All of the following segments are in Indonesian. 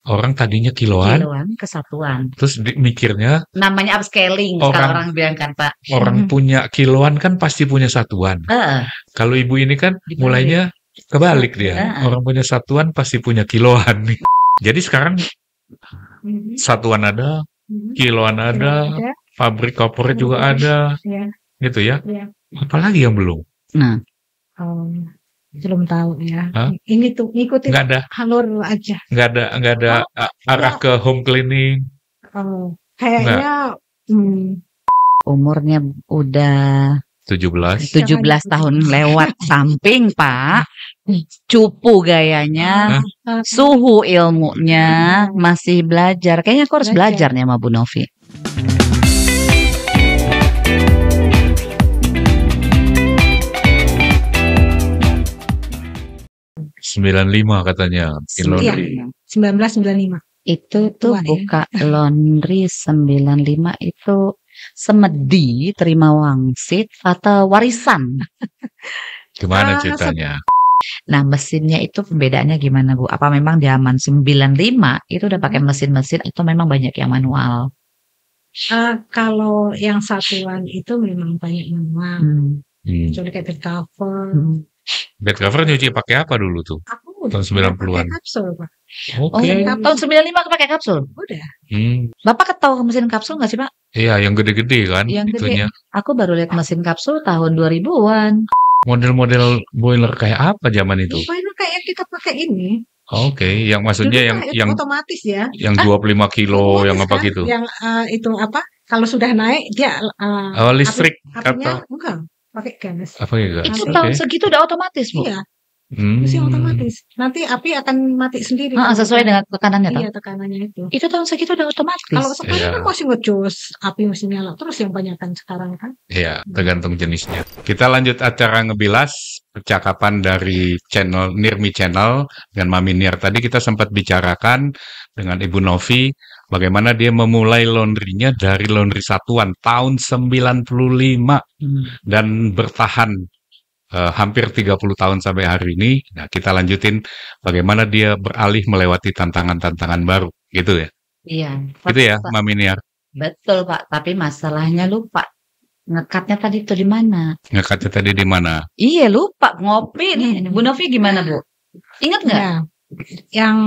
Orang tadinya kiloan, Kiloan ke satuan. terus mikirnya Namanya upscaling kalau orang orang bilang kan, Pak. orang punya kiloan kan pasti punya satuan. Heeh, Kalau ibu ini kan dibalik. mulainya kebalik dia. Heeh. Orang punya satuan pasti punya kiloan nih. Jadi sekarang satuan ada, kiloan ada, pabrik corporate juga ada, Ya, gitu ya. ya. Apalagi yang belum? Nah, Belum tahu ya. Hah? Ini tuh ngikutin Nggak ada, alur aja. nggak ada arah ke home cleaning. Kayaknya umurnya udah 17. 17 tahun lewat samping, Pak. Cupu gayanya, suhu ilmunya, masih belajar. Kayaknya aku harus belajar nih sama Bu Novi. 95 katanya. Iya, 1995. Itu tuh Tua, ya. buka laundry 95 itu semedi terima wangsit atau warisan. Gimana ceritanya? Nah, mesinnya itu perbedaannya gimana, Bu? Apa memang zaman 95 itu udah pakai mesin-mesin atau memang banyak yang manual? Kalau yang satuan itu memang banyak manual. Kecuali kayak bed cover. Bed cover nyuci pakai apa dulu tuh? Aku Tahun 90-an. pakai kapsul, Pak. Oke. Tahun 95 aku pakai kapsul. Udah. Bapak tahu mesin kapsul nggak sih, Pak? Iya, yang gede-gede kan Yang itunya. gede. Aku baru lihat mesin kapsul tahun 2000-an. Model-model boiler kayak apa zaman itu? Boiler kayak kita pakai ini. Oke, yang maksudnya Dulu yang otomatis ya. yang 25 kilo yang apa kan? gitu? Yang itu apa? Kalau sudah naik dia Listrik apinya atau enggak pakai gas. apa ya? Itu tahun segitu udah otomatis, Bu. Iya. Mesin otomatis. Nanti api akan mati sendiri. Sesuai dengan tekanannya, Iya, tekanannya itu. Itu tahun segitu udah otomatis. Kalau sekarang kan masih ngejos, api masih nyala. Terus yang banyak kan sekarang kan? Iya, tergantung jenisnya. Kita lanjut acara ngebilas percakapan dari channel Nirmi Channel dengan Mami Nir. Tadi kita sempat bicarakan dengan Ibu Novi bagaimana dia memulai laundrynya dari laundry satuan tahun 95 dan bertahan hampir 30 tahun sampai hari ini. Nah, kita lanjutin bagaimana dia beralih melewati tantangan-tantangan baru, gitu ya? Iya. Gitu ya, Mami Niar? Betul, Pak. Tapi masalahnya lupa. Ngekatnya tadi itu di mana? Ngekatnya tadi di mana? Iya, lupa. Ngopi nih. Bu Novi gimana, Bu? Ingat nggak? Ya. Yang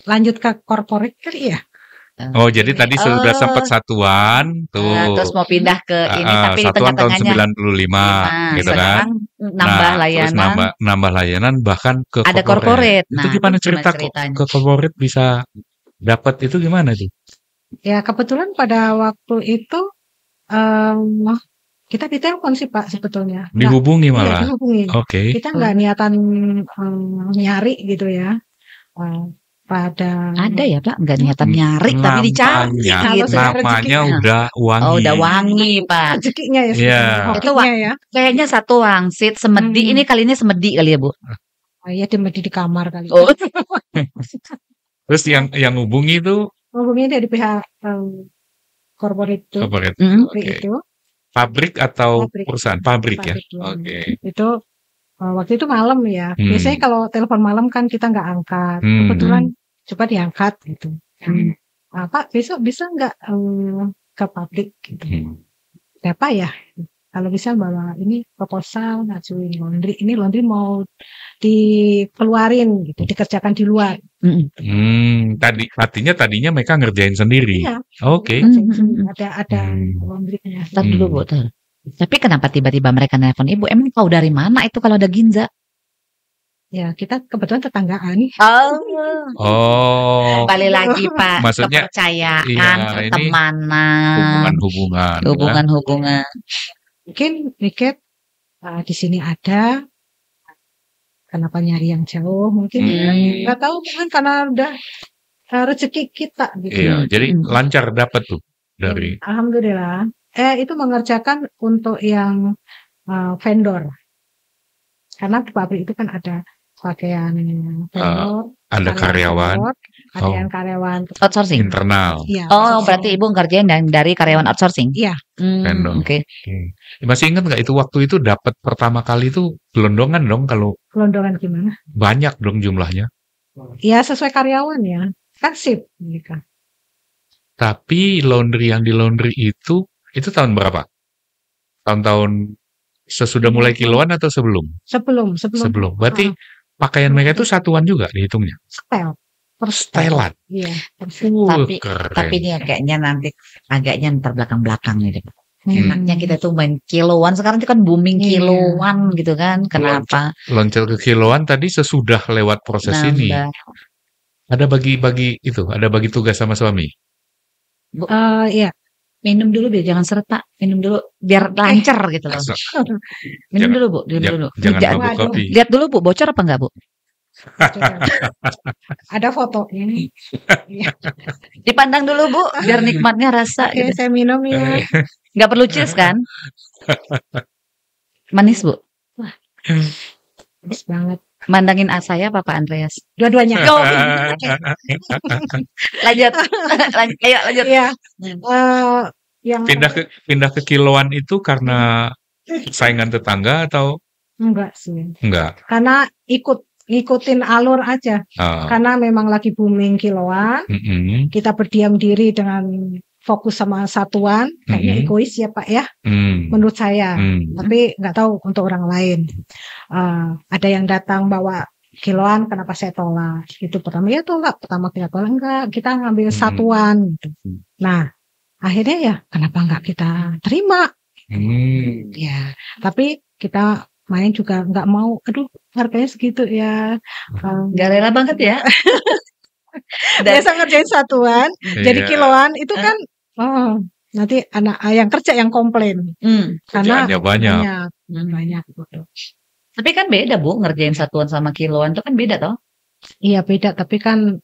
lanjut ke corporate kali ya? Oh, jadi tadi sudah sempat satuan tuh. Terus mau pindah ke ini tapi di satuan tahun tengah-tengahnya 95 gitu kan. Nambah layanan. Terus nambah layanan bahkan ke ada corporate. Itu gimana cerita ke corporate bisa dapat itu gimana tuh? Ya, kebetulan pada waktu itu kita ditelepon sih, Pak, sebetulnya. Dihubungi malah. Iya, dihubungi. Oke. Kita nggak niatan nyari gitu ya. Ada ya, Pak, nggak niatan nyari tapi dicari. Namanya udah wangi. Oh, udah wangi, Pak. Rezekinya ya. Iya. Itu ya. Kayaknya satu wangsit semedi. Ini kali ini semedi kali ya, Bu? Iya, semedi di kamar kali. Oh. Terus yang hubungi itu? Hubungi dari pihak corporate itu. Corporate. Itu. Pabrik atau perusahaan? Pabrik ya. Oke. Itu waktu itu malam ya. Biasanya kalau telepon malam kan kita nggak angkat. Kebetulan coba diangkat gitu. Pak, besok bisa nggak ke pabrik gitu. Apa ya? Kalau bisa bawa ini proposal ngajuin laundry. Ini laundry mau dikeluarin gitu, dikerjakan di luar. Tadinya mereka ngerjain sendiri. Iya. Oke. Ada laundrynya. Ntar dulu, Bu. Tapi kenapa tiba-tiba mereka nelpon Ibu? Emang tahu dari mana itu kalau ada Ginza? Ya, kita kebetulan tetanggaan. Oh. Balik lagi, Pak. Maksudnya kepercayaan, pertemanan, hubungan. Mungkin mikir di sini ada. Kenapa nyari yang jauh? Mungkin nggak tahu, mungkin karena udah rezeki kita gitu. Iya, jadi lancar dapat tuh dari. Alhamdulillah. Itu mengerjakan untuk yang vendor. Karena di pabrik itu kan ada pakaian vendor, ada karyawan, ada yang karyawan outsourcing internal. Iya, berarti Ibu ngerjain dari karyawan outsourcing. Iya. Vendor. Oke. Masih ingat nggak itu waktu itu dapat pertama kali itu gelondongan dong kalau? Gelondongan gimana? Banyak dong jumlahnya. Ya sesuai karyawan ya. kan sip gitu. Tapi laundry yang di laundry itu tahun berapa? Tahun-tahun sesudah mulai kiloan atau sebelum? Sebelum. Berarti pakaian mereka itu satuan juga dihitungnya? Setel. Per Setelan. Iya. Tapi Keren. ini kayaknya nanti agaknya ntar belakang-belakang nih. Enaknya kita tuh main kiloan, sekarang itu kan booming kiloan gitu kan. Kenapa? Loncat ke kiloan tadi sesudah lewat proses ini. Ada bagi itu, ada bagi tugas sama suami. Iya. Minum dulu biar jangan seret Pak. Minum dulu biar lancar gitu loh. Minum dulu Bu, dulu. Jangan mabuk kopi. Lihat dulu Bu, bocor apa enggak Bu? Ada foto ini. Dipandang dulu Bu, biar nikmatnya rasa. Oke, saya minum ya. Nggak perlu cheers kan? Manis Bu. Wah, manis banget. Mandangin saya apa Pak Andreas? Dua-duanya. Lanjut. Ayo lanjut. Iya. Yang Pindah ke kiloan itu karena saingan tetangga atau enggak sih? Enggak. Karena ngikutin alur aja. Karena memang lagi booming kiloan. Kita berdiam diri dengan fokus sama satuan, kayaknya egois ya Pak ya, menurut saya. Tapi nggak tahu untuk orang lain. Ada yang datang bawa kiloan, kenapa saya tolak? Itu pertama ya tolak, pertama kita tolak enggak, kita ngambil satuan. Nah, akhirnya ya kenapa nggak kita terima? Ya, tapi kita main juga nggak mau. Aduh, harganya segitu ya. Nggak rela banget ya. Biasa ngerjain satuan, jadi kiloan itu kan. Nanti anak yang kerja yang komplain karena banyak gitu. Tapi kan beda Bu, ngerjain satuan sama kiloan itu kan beda toh? Iya beda, tapi kan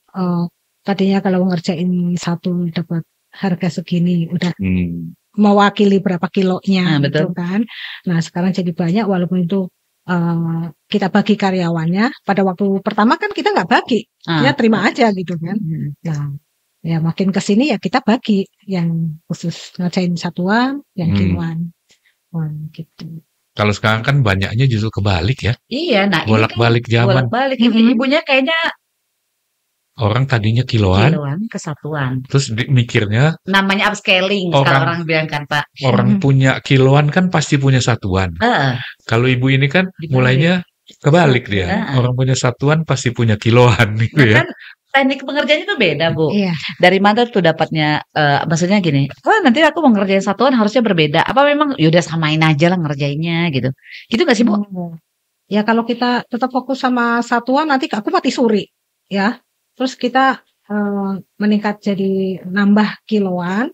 tadinya kalau ngerjain satu dapat harga segini udah mewakili berapa kilonya gitu kan. Nah sekarang jadi banyak walaupun itu kita bagi karyawannya. Pada waktu pertama kan kita nggak bagi, ya terima aja gitu kan. Nah ya makin kesini ya kita bagi yang khusus ngerjain satuan, yang kiloan, gitu. Kalau sekarang kan banyaknya justru kebalik ya. Iya, nah bolak-balik zaman. Bolak-balik. Ibunya kayaknya orang tadinya kiloan ke satuan. Terus mikirnya namanya upscaling kalau orang bilang kan Pak. Orang punya kiloan kan pasti punya satuan. Kalau ibu ini kan mulainya kebalik dia. Orang punya satuan pasti punya kiloan gitu ya. Kan teknik pengerjaannya itu beda Bu. Iya. Dari mana tuh dapatnya? Maksudnya gini, nanti aku mau ngerjain satuan harusnya berbeda. Apa memang yaudah samain aja lah ngerjainnya gitu? Gitu nggak sih Bu? Ya kalau kita tetap fokus sama satuan nanti aku mati suri ya. Terus kita meningkat jadi nambah kiloan.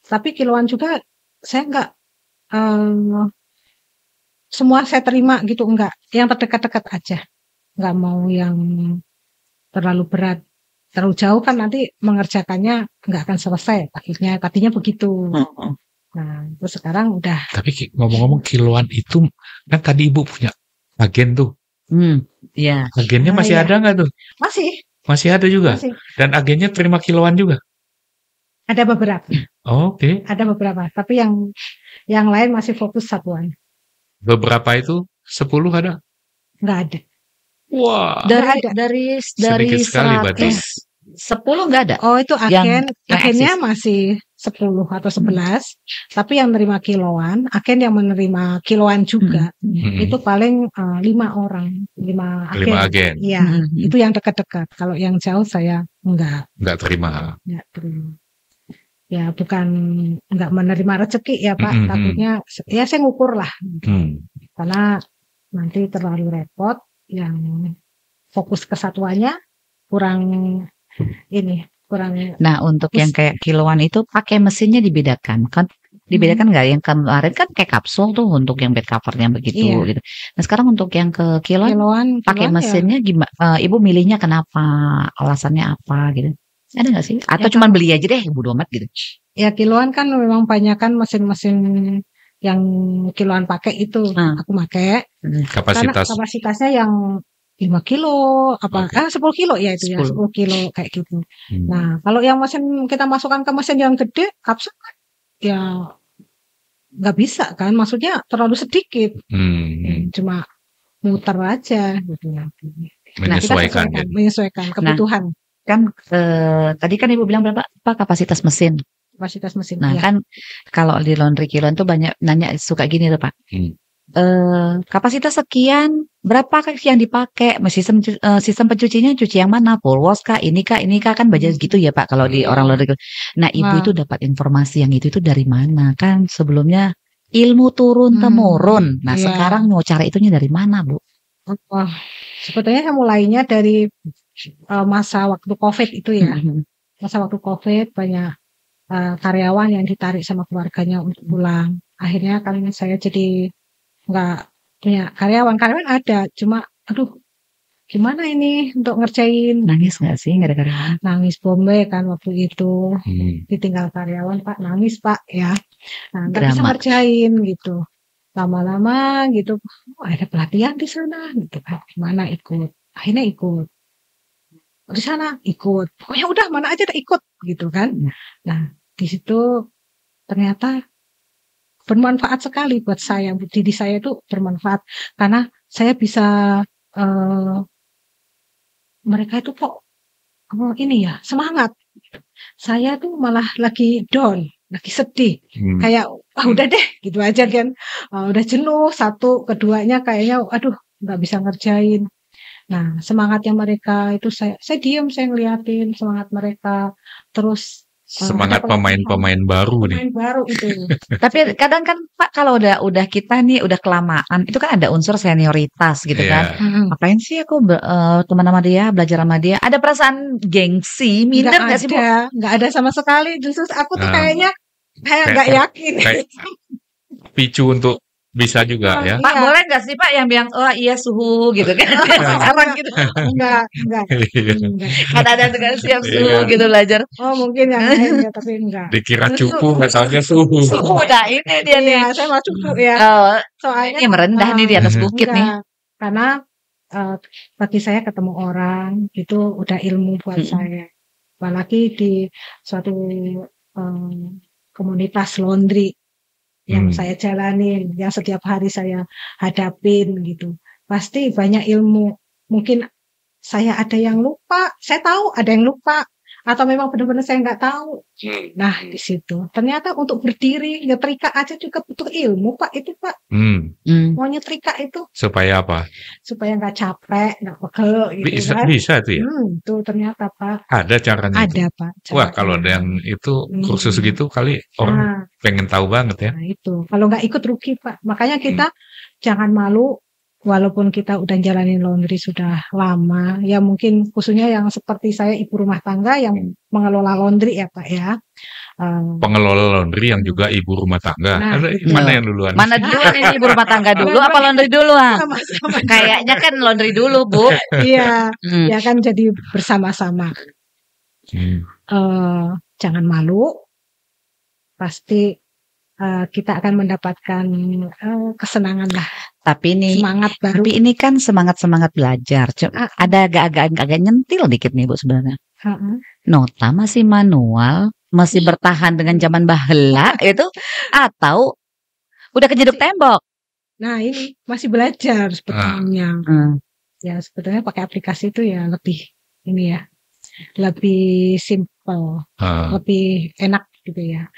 Tapi kiloan juga saya nggak semua saya terima gitu enggak. Yang terdekat-dekat aja. Nggak mau yang terlalu berat. Terlalu jauh kan nanti mengerjakannya nggak akan selesai. Tadinya begitu. Nah, terus sekarang udah. Tapi ngomong-ngomong kiloan itu, kan tadi Ibu punya agen tuh. Iya. Agennya masih ada nggak tuh? Masih ada juga? Masih. Dan agennya terima kiloan juga? Ada beberapa. Oke. Ada beberapa. Tapi yang lain masih fokus satuan. Beberapa itu 10 ada? Nggak ada. Wah. Dari sedikit sekali berarti. 10 nggak ada. Oh itu agennya masih 10 atau 11. Tapi yang menerima kiloan, agen yang menerima kiloan juga itu paling 5 orang, 5 agen. Iya, itu yang dekat-dekat. Kalau yang jauh saya enggak terima. Enggak terima. Ya bukan enggak menerima rezeki ya Pak, takutnya ya saya ngukur lah. Karena nanti terlalu repot. Yang fokus kesatuannya kurang. Nah untuk yang kayak kiloan itu pakai mesinnya dibedakan kan? Dibedakan nggak? Yang kemarin kan kayak kapsul tuh untuk yang bed covernya begitu gitu. Nah sekarang untuk yang ke kiloan pakai mesinnya gimana? Ibu milihnya kenapa? Alasannya apa gitu? Ada nggak sih? Atau cuma beli aja deh bodo amat gitu? Ya kiloan kan memang banyak kan mesin-mesin yang kiloan pakai itu aku pakai. Kapasitasnya yang 5 kilo 10 kilo ya itu 10. Ya 10 kilo kayak gitu. Nah kalau yang mesin kita masukkan ke mesin yang gede kapsul ya nggak bisa kan, maksudnya terlalu sedikit, cuma muter aja gitu. Menyesuaikan kebutuhan. kan tadi kan Ibu bilang berapa kapasitas mesin? Kapasitas mesin. Nah, ya. kan kalau di laundry kiloan tuh banyak nanya suka gini tuh Pak. Kapasitas sekian, berapa yang dipakai? Sistem pencucinya cuci yang mana? Full wash kah? Ini kah kan baca gitu ya Pak kalau di orang laundry. Nah, Ibu itu dapat informasi yang itu dari mana? Kan sebelumnya ilmu turun temurun. Nah, sekarang mau cara itunya dari mana, Bu? Sebetulnya mulainya dari masa waktu COVID itu ya. Masa waktu COVID banyak karyawan yang ditarik sama keluarganya untuk pulang. Akhirnya kali ini saya jadi nggak punya karyawan ada, cuma aduh gimana ini untuk ngerjain. Nangis nggak sih nggak ada karyawan? Nangis bombe kan waktu itu. Ditinggal karyawan Pak, nangis Pak ya. Nah, nggak bisa ngerjain gitu. Lama-lama gitu, ada pelatihan di sana gitu kan. Gimana ikut? Akhirnya ikut. Di sana ikut. Pokoknya udah mana aja ikut gitu kan. Nah, di situ ternyata bermanfaat sekali buat saya. Diri saya itu bermanfaat karena saya bisa mereka itu kok ini ya semangat. Saya tuh malah lagi down, lagi sedih, kayak udah deh gitu aja kan, udah jenuh satu keduanya kayaknya aduh nggak bisa ngerjain. Nah semangatnya mereka itu saya diam, saya ngeliatin semangat mereka terus. Semangat pemain-pemain baru nih. Pemain baru itu. Tapi kadang kan Pak kalau udah kita nih udah kelamaan itu kan ada unsur senioritas gitu kan. Ngapain sih aku teman sama dia, belajar sama dia? Ada perasaan gengsi, minder nggak sih Bu? Nggak ada sama sekali. Justru aku tuh kayaknya nggak yakin. Picu untuk bisa juga ya. Pak boleh nggak sih Pak yang bilang oh iya suhu gitu kan? Sekarang gitu. Enggak. Kan ada juga siap suhu gitu belajar. Oh mungkin yang lain ya tapi enggak. Dikira cupu katanya suhu. Nah ini dia nih. Saya mau cupu ya. Soalnya ini merendah nih di atas bukit nih. Karena bagi saya ketemu orang itu udah ilmu buat saya. Apalagi di suatu komunitas laundry yang saya jalanin, yang setiap hari saya hadapin gitu. Pasti banyak ilmu. Mungkin saya ada yang lupa, saya tahu ada yang lupa, atau memang benar-benar saya nggak tahu. Nah di situ ternyata untuk berdiri nyetrika aja juga butuh ilmu Pak itu Pak. Mau nyetrika itu supaya apa? Supaya nggak capek, nggak pegel gitu bisa tuh ya. Itu ternyata Pak. Ada caranya. Ada Pak. Wah kalau ada yang itu kursus gitu kali orang pengen tahu banget ya. Nah itu kalau nggak ikut rugi Pak. Makanya kita jangan malu. Walaupun kita udah jalanin laundry sudah lama, ya mungkin khususnya yang seperti saya ibu rumah tangga yang mengelola laundry ya Pak ya. Pengelola laundry yang juga ibu rumah tangga. Nah, mana yang duluan? Mana duluan ini ibu rumah tangga dulu apa laundry duluan? Kayaknya kan laundry dulu Bu. Iya, ya kan jadi bersama-sama. Jangan malu, pasti kita akan mendapatkan kesenangan lah. Tapi ini semangat baru. Tapi ini kan semangat belajar. Ada agak nyentil dikit nih Bu sebenarnya. Nota masih manual, masih bertahan dengan zaman baheula itu atau udah kejeduk tembok? Nah ini masih belajar sebetulnya. Ya sebetulnya pakai aplikasi itu ya lebih ini ya, lebih simple, lebih enak gitu ya.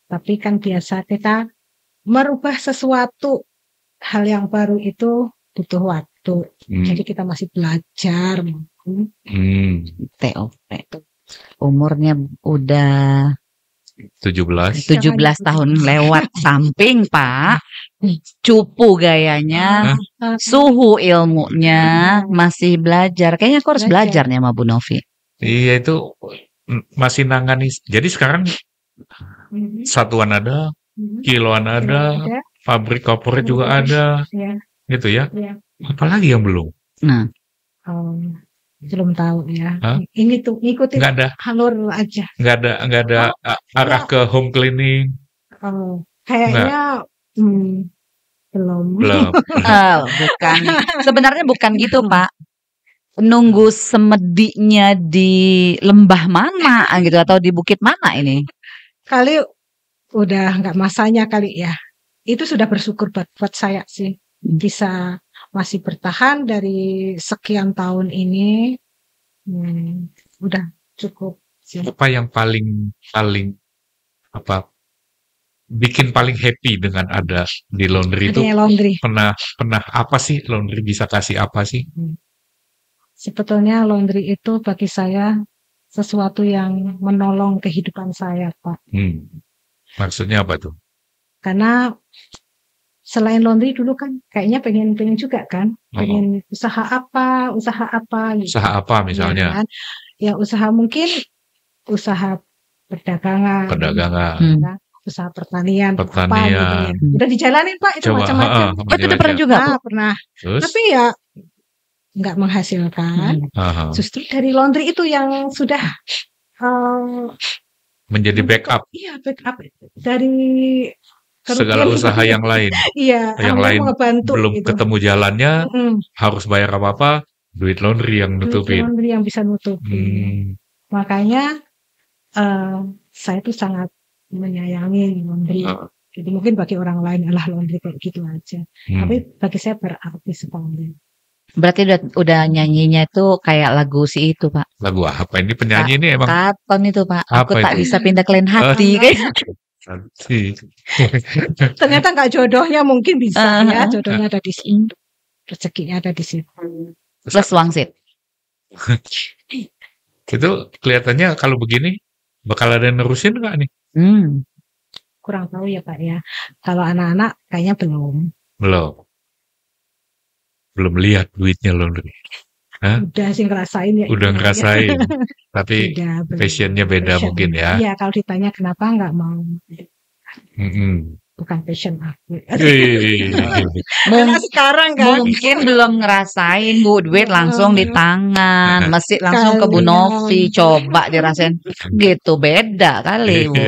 Tapi kan biasa kita merubah sesuatu hal yang baru itu butuh waktu. Jadi kita masih belajar. TOP. Umurnya udah 17 tahun lewat samping Pak. Cupu gayanya, suhu ilmunya, masih belajar. Kayaknya aku harus belajar nih sama Bu Novi. Iya itu masih nangani. Jadi sekarang satuan ada, kiloan ada, pabrik corporate juga ada, gitu ya. Apalagi yang belum? Nah, belum tahu ya. Ini tuh ngikutin alur aja. Nggak ada arah ke home cleaning. Kayaknya belum. Bukan. Sebenarnya bukan gitu Pak. Nunggu semedinya di lembah mana gitu atau di bukit mana ini? Kali udah nggak masanya kali ya. Itu sudah bersyukur buat saya sih. Bisa masih bertahan dari sekian tahun ini. Udah cukup sih. Apa yang paling apa bikin paling happy dengan ada di laundry itu? Adanya laundry. Pernah apa sih laundry bisa kasih apa sih? Sebetulnya laundry itu bagi saya sesuatu yang menolong kehidupan saya, Pak. Maksudnya apa tuh? Karena selain laundry dulu kan kayaknya pengen juga kan, pengen usaha apa gitu. Usaha apa misalnya? Ya, kan? Ya usaha mungkin usaha perdagangan, ya, usaha pertanian, apa gitu ya. Udah dijalanin Pak itu macam-macam. Itu pernah juga? Pernah. Tapi ya nggak menghasilkan. Justru dari laundry itu yang sudah menjadi backup. Iya, backup dari segala usaha yang lain. Iya, yang lain ngebantu, belum gitu. Ketemu jalannya, harus bayar apa-apa, duit laundry yang nutupin. Duit laundry yang bisa nutupin. Makanya saya tuh sangat menyayangi laundry. Jadi mungkin bagi orang lain adalah laundry kayak gitu aja. Tapi bagi saya berarti sekali. Berarti udah nyanyinya itu kayak lagu si itu, Pak. Lagu apa ini penyanyi ini emang? Katon itu, Pak. Aku Apa tak itu? bisa pindah ke lain hati. Ternyata nggak jodohnya mungkin bisa ya. Jodohnya ada di situ. Rezekinya ada di situ. Plus wangsit. Itu kelihatannya kalau begini bakal ada yang nerusin nggak nih? Kurang tahu ya Pak ya. Kalau anak-anak kayaknya belum. Belum lihat duitnya laundry. Udah sih ngerasain ya. Udah ngerasain. Tapi passionnya beda mungkin ya. Iya, kalau ditanya kenapa nggak mau. Bukan passion aku. Sekarang kan. Mungkin belum ngerasain Bu, duit langsung di tangan, mesin langsung ke Bu Novi, coba dirasain. Gitu beda kali Bu.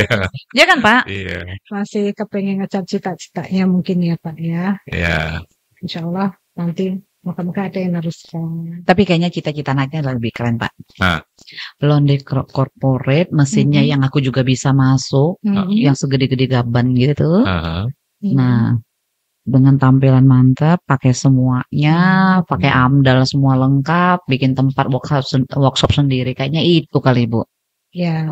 Iya kan Pak? Iya. Masih kepengen ngejar cita-citanya mungkin ya Pak ya. Iya. Insya Allah nanti moga-moga ada yang neruskan. Tapi kayaknya cita-cita anaknya lebih keren Pak. Laundry corporate, mesinnya yang aku juga bisa masuk, yang segede-gede gaban gitu. Nah, dengan tampilan mantap, pakai semuanya, pakai amdal semua lengkap, bikin tempat workshop sendiri. Kayaknya itu kali Bu. Ya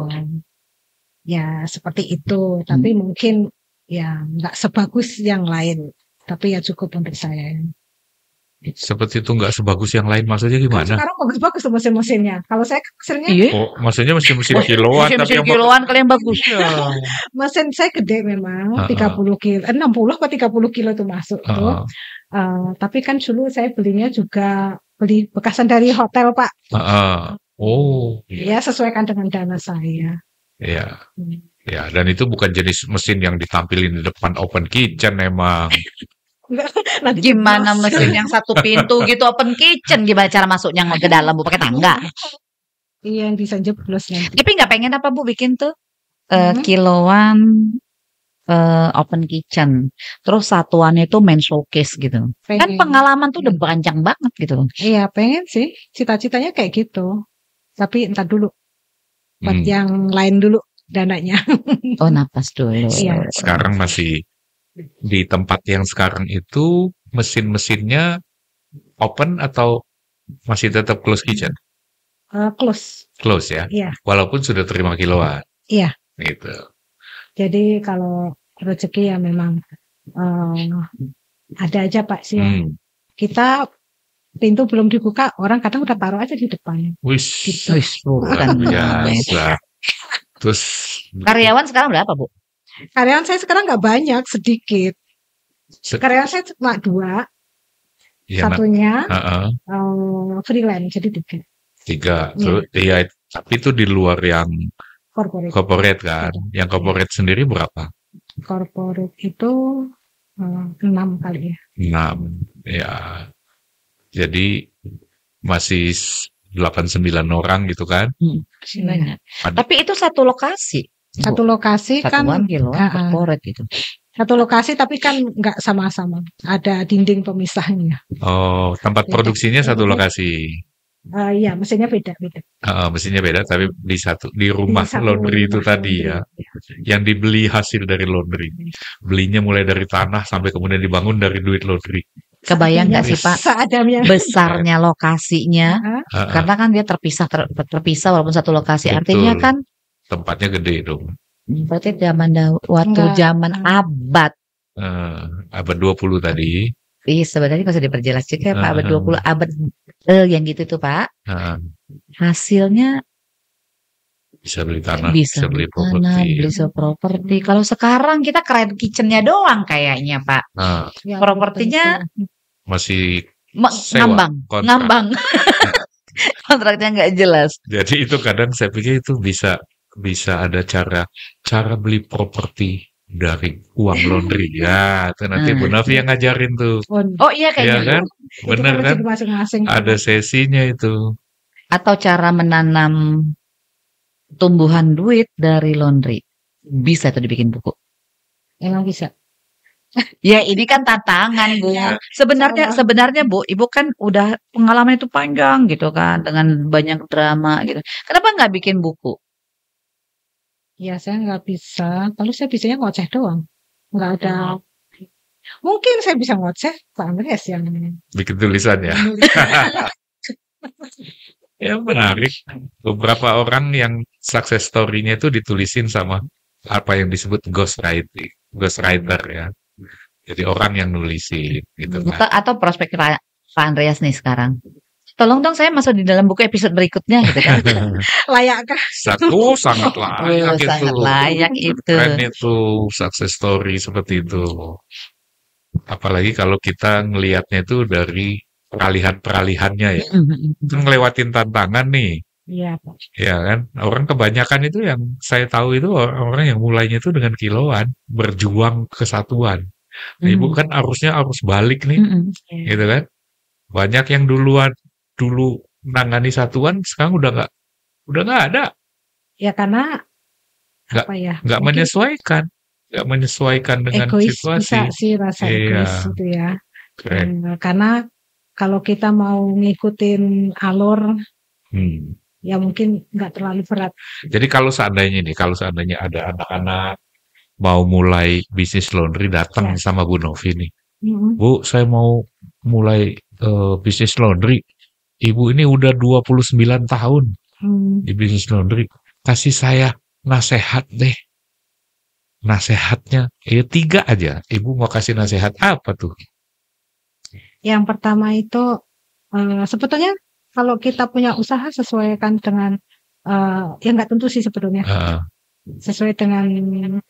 seperti itu. Tapi mungkin ya nggak sebagus yang lain. Tapi ya cukup untuk saya. Seperti itu nggak sebagus yang lain, maksudnya gimana? Sekarang bagus-bagus mesin-mesinnya. Kalau saya mesinnya maksudnya mesin-mesin kiloan, tapi yang kiloan kalian bagus. Mesin saya gede memang, 30 kilo, 60 atau 30 kilo itu masuk tuh. Tapi kan dulu saya belinya juga beli bekasan dari hotel Pak. Ya sesuaikan dengan dana saya. Iya. Ya, dan itu bukan jenis mesin yang ditampilin di depan open kitchen emang. Gimana mesin yang satu pintu gitu open kitchen, gimana cara masuknya ke dalam Bu, pakai tangga? Iya, yang bisa jeblos nanti. Tapi nggak pengen apa Bu bikin tuh kiloan open kitchen, terus satuannya itu main showcase gitu. Kan pengalaman tuh udah panjang banget gitu. Iya pengen sih, cita-citanya kayak gitu. Tapi entar dulu, buat yang lain dulu dananya. Napas dulu. Iya. Sekarang masih di tempat yang sekarang itu mesin-mesinnya open atau masih tetap close kitchen? Close ya? Iya. Walaupun sudah terima kiloan. Iya. Gitu. Jadi kalau rezeki ya memang ada aja Pak sih. Kita pintu belum dibuka, orang kadang udah taruh aja di depan. Gitu. Bukan biasa. Terus karyawan sekarang berapa Bu? Karyawan saya sekarang nggak banyak, sedikit. Karyawan saya cuma 2. Satunya freelance, jadi 3. Terus tapi itu di luar yang corporate kan? Yang corporate sendiri berapa? Corporate itu 6 kali ya. 6, ya. Jadi masih 8-9 orang gitu kan? Banyak. Tapi itu satu lokasi. Satu lokasi kan corporate gitu. Satu lokasi tapi kan nggak sama-sama. Ada dinding pemisahnya. Tempat produksinya satu lokasi. Iya, mesinnya beda. Mesinnya beda tapi di rumah laundry itu tadi ya. Yang dibeli hasil dari laundry. Belinya mulai dari tanah sampai kemudian dibangun dari duit laundry. Kebayang nggak sih Pak seadanya. besarnya lokasinya? Karena kan dia terpisah walaupun satu lokasi. Artinya Betul. kan Tempatnya gede dong. berarti waktu zaman abad. Abad 20 tadi. Iya sebenarnya bisa diperjelas juga Pak, abad 20, abad yang gitu tuh Pak. Hasilnya Bisa beli tanah, bisa bisa beli beli tanah, properti. beli properti. Kalau sekarang kita keren kitchennya doang kayaknya Pak. Ya, Propertinya Masih ngambang, kontrak. ngambang. Kontraknya nggak jelas. Jadi itu kadang saya pikir itu bisa ada cara beli properti dari uang laundry. Ya, itu nanti Bu Novi yang ngajarin tuh. Oh iya Ya kayaknya. kan? Bener kan? Masing-masing. Ada sesinya itu. Atau cara menanam tumbuhan duit dari laundry. Bisa tuh dibikin buku. Emang bisa. Ya ini kan tantangan Bu. Sebenarnya Bu, Ibu kan udah pengalaman itu panjang gitu kan, dengan banyak drama gitu. Kenapa nggak bikin buku? Ya saya nggak bisa. Kalau saya bisanya ngoceh doang. Nggak ada. Mungkin saya bisa ngoceh, Pak Andreas yang bikin tulisan ya. Ya menarik. Beberapa orang yang success story-nya itu ditulisin sama apa yang disebut ghostwriter ya. Jadi orang yang nulisin gitu kan. Atau prospek Pak Andreas nih sekarang. Tolong dong saya masuk di dalam buku episode berikutnya gitu kan. Layakkah? Sangat layak itu. Sangat layak itu. Keren itu success story seperti itu. Apalagi kalau kita ngelihatnya itu dari peralihan-peralihannya ya. Itu ngelewatin tantangan nih. Iya, Pak. Ya kan? Orang kebanyakan itu yang saya tahu itu orang yang mulainya itu dengan kiloan, berjuang kesatuan. Nah, Ibu kan harus balik nih. Gitu kan? Banyak yang dulu nangani satuan sekarang udah nggak ada. Ya karena nggak menyesuaikan dengan egois situasi. Bisa sih rasa egois itu ya. Karena kalau kita mau ngikutin alur, ya mungkin nggak terlalu berat. Jadi kalau seandainya ada anak-anak mau mulai bisnis laundry datang sama Bu Novi nih, Bu, saya mau mulai bisnis laundry. Ibu ini udah 29 tahun di bisnis laundry. Kasih saya nasihat deh. Nasihatnya, 3 aja. Ibu mau kasih nasihat apa tuh? Yang pertama itu, sebetulnya kalau kita punya usaha sesuaikan dengan, ya nggak tentu sih sebetulnya. Sesuai dengan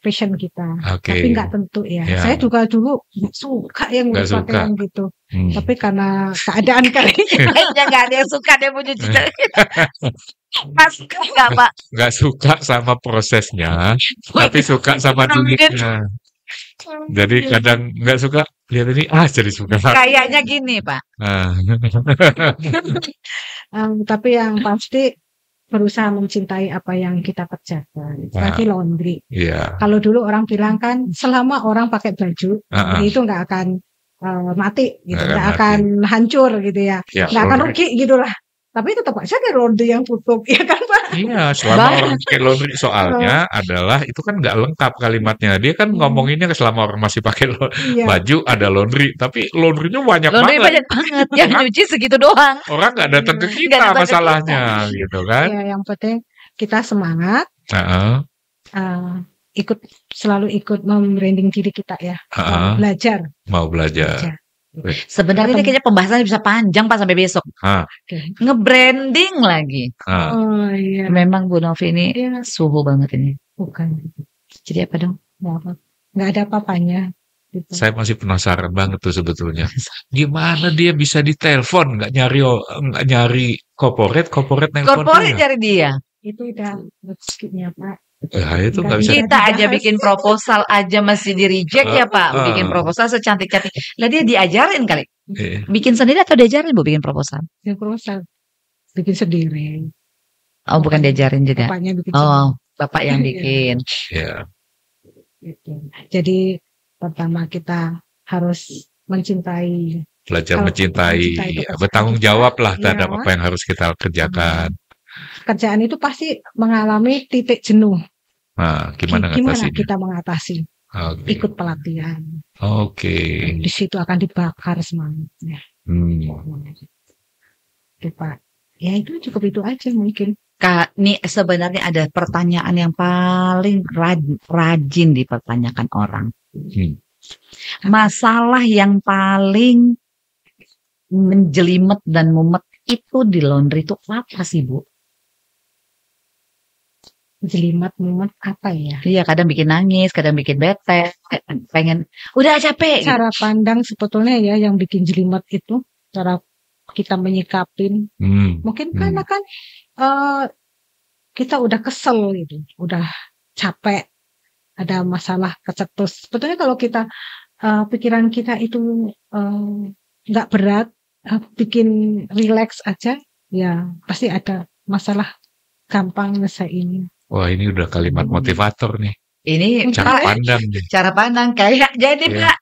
passion kita. Tapi nggak tentu ya. Saya juga dulu suka yang pakaian gitu. Tapi karena keadaan kayaknya nggak ada yang suka deh punya cita. Nggak Pak. Nggak suka sama prosesnya, tapi suka sama duitnya. Jadi kadang nggak suka lihat ini, jadi suka. Kayaknya gini Pak. Tapi yang pasti berusaha mencintai apa yang kita kerjakan. Seperti laundry. Kalau dulu orang bilang kan, selama orang pakai baju, itu nggak akan mati, gitu, nggak akan hancur, gitu ya, nggak akan rugi, gitulah. Tapi tetap aja ada laundry yang tutup, ya kan Pak? Iya, selama orang pakai laundry, soalnya adalah itu kan nggak lengkap kalimatnya. Dia kan ngomonginnya selama orang masih pakai baju ada laundry, tapi laundrynya banyak banget. Yang nyuci segitu doang. Orang nggak datang ke kita masalahnya, gitu kan? Ya, yang penting kita semangat, selalu ikut membranding diri kita ya, mau belajar. Sebenarnya ini kayaknya pembahasannya bisa panjang Pak sampai besok. Nge-branding lagi. Oh iya. Memang Bu Novi ini suhu banget ini. Bukan. Jadi apa dong? Nggak ada apa-apanya. Gitu. Saya masih penasaran banget tuh sebetulnya. Gimana dia bisa ditelepon, nggak nyari corporate nelpon. Corporate cari dia. Itu udah rezekinya Pak. Itu nggak bisa. Kita aja bikin proposal aja masih di reject ya Pak. Bikin proposal secantik-cantik. Lah dia diajarin kali. Bikin sendiri atau diajarin Bu bikin proposal? Bikin proposal. Bikin sendiri. Oh bukan diajarin juga. Bapaknya bikin Bapak yang bikin. Iya. Jadi pertama kita harus mencintai. Belajar mencintai. Bertanggung jawab lah terhadap apa yang harus kita kerjakan. Kerjaan itu pasti mengalami titik jenuh. Nah, gimana kita mengatasi? ikut pelatihan. Di situ akan dibakar semangatnya. Itu Pak. Ya itu cukup itu aja mungkin. Kak, nih sebenarnya ada pertanyaan yang paling rajin dipertanyakan orang. Masalah yang paling menjelimet dan mumet itu di laundry itu apa sih, Bu? Jelimet mumet apa ya? Iya, kadang bikin nangis, kadang bikin bete, pengen udah capek. Cara pandang sebetulnya ya yang bikin jelimet itu cara kita menyikapin. Mungkin karena kan kita udah kesel gitu, udah capek, ada masalah kecetus. Sebetulnya kalau kita pikiran kita itu nggak berat, bikin relax aja, ya pasti ada masalah gampang nyelesain. Wah, ini udah kalimat motivator nih. Ini cara pandang nih. Cara pandang kayak jadi Pak.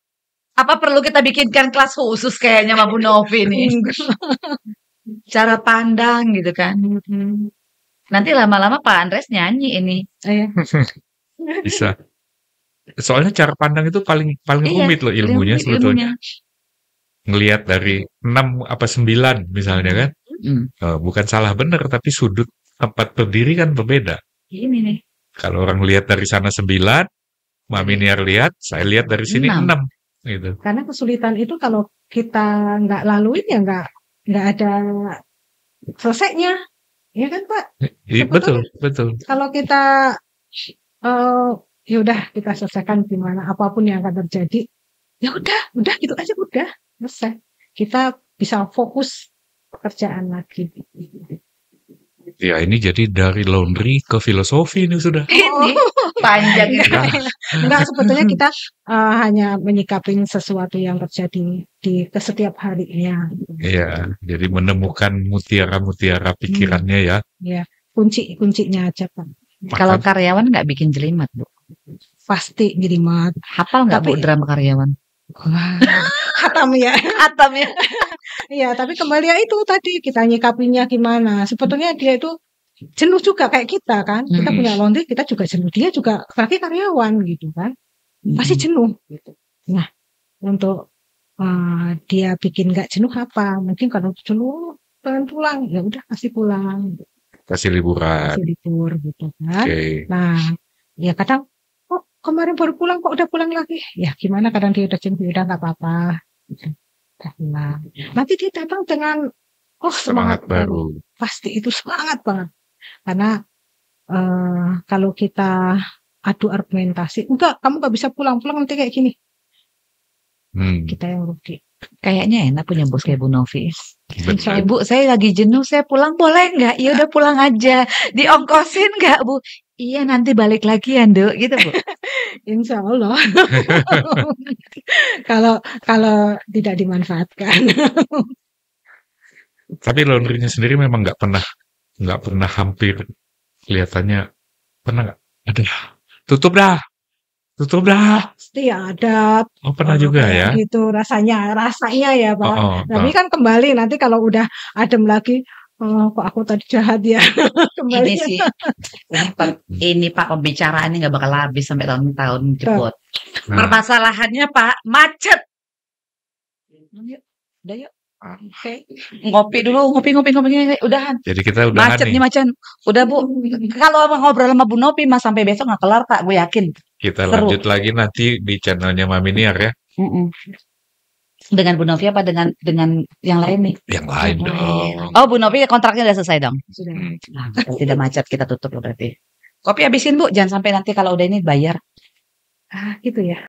Apa perlu kita bikinkan kelas khusus kayaknya sama Bu Novi nih? Cara pandang gitu kan. Nanti lama-lama Pak Andres nyanyi ini. Bisa. Soalnya cara pandang itu paling rumit loh ilmunya sebetulnya. Ngelihat dari 6 apa 9 misalnya kan. Bukan salah benar tapi sudut tempat berdiri kan berbeda. Ini nih. Kalau orang lihat dari sana 9, Mami Niar lihat, saya lihat dari sini 6. Gitu. Karena kesulitan itu kalau kita nggak laluin ya nggak ada selesainya, ya kan Pak? Betul. Kalau kita ya udah kita selesaikan gimana apapun yang akan terjadi, ya udah gitu aja udah selesai. Kita bisa fokus pekerjaan lagi. Ya ini jadi dari laundry ke filosofi ini sudah. Ini panjang. Enggak, sebetulnya kita hanya menyikapi sesuatu yang terjadi di setiap harinya. Iya, jadi menemukan mutiara-mutiara pikirannya ya. Iya, kuncinya aja Pak. Kalau karyawan nggak bikin jelimet, Bu? Pasti jelimet. Hafal nggak Bu drama karyawan? Hatam ya. Iya, tapi kembali ya itu tadi kita nyikapinya gimana. Sebetulnya dia itu jenuh juga kayak kita kan. Kita punya laundry, kita juga jenuh. Dia juga apalagi karyawan gitu kan. Pasti jenuh gitu. Nah, untuk dia bikin nggak jenuh apa? Mungkin kalau jenuh pengen pulang, ya udah kasih pulang. Kasih liburan. Kasih libur gitu kan. Nah, ya kadang kemarin baru pulang kok udah pulang lagi. Ya gimana kadang dia udah jenuh, udah nggak apa-apa. Nah, nanti dia datang dengan semangat baru. Pasti itu semangat banget. Karena kalau kita adu argumentasi, enggak, kamu nggak bisa pulang nanti kayak gini. Kita yang rugi. Kayaknya enak punya bos kayak Bu Novi. Bu, saya lagi jenuh, saya pulang boleh nggak? Iya udah pulang aja. Diongkosin nggak Bu? Iya nanti balik lagi ya Nduk, gitu Bu. Insya Allah. kalau tidak dimanfaatkan. Tapi laundrynya sendiri memang nggak pernah hampir kelihatannya pernah nggak? Ada. Tutup dah. Pasti ada. Oh pernah juga ya. Gitu rasanya ya Pak. Tapi kan kembali nanti kalau udah adem lagi. Kok aku tadi jahat ya. Kembali ini sih. Ini Pak pembicaraannya nggak bakal habis sampai tahun-tahun jebot. Permasalahannya Pak macet. Udah yuk. Oke. Ngopi dulu, ngopi. Udahan. Jadi kita udahan macet nih macan. Udah Bu. Kalau ngobrol sama Bu Novi Mas sampai besok nggak kelar Kak, gue yakin. Kita lanjut lagi nanti di channelnya Mami Niar ya. Dengan Bu Novi apa dengan yang lain nih? Yang lain dong. Oh Bu Novi kontraknya udah selesai dong. Sudah. Tidak macet kita tutup berarti. Kopi habisin Bu, jangan sampai nanti kalau udah ini bayar. Gitu ya.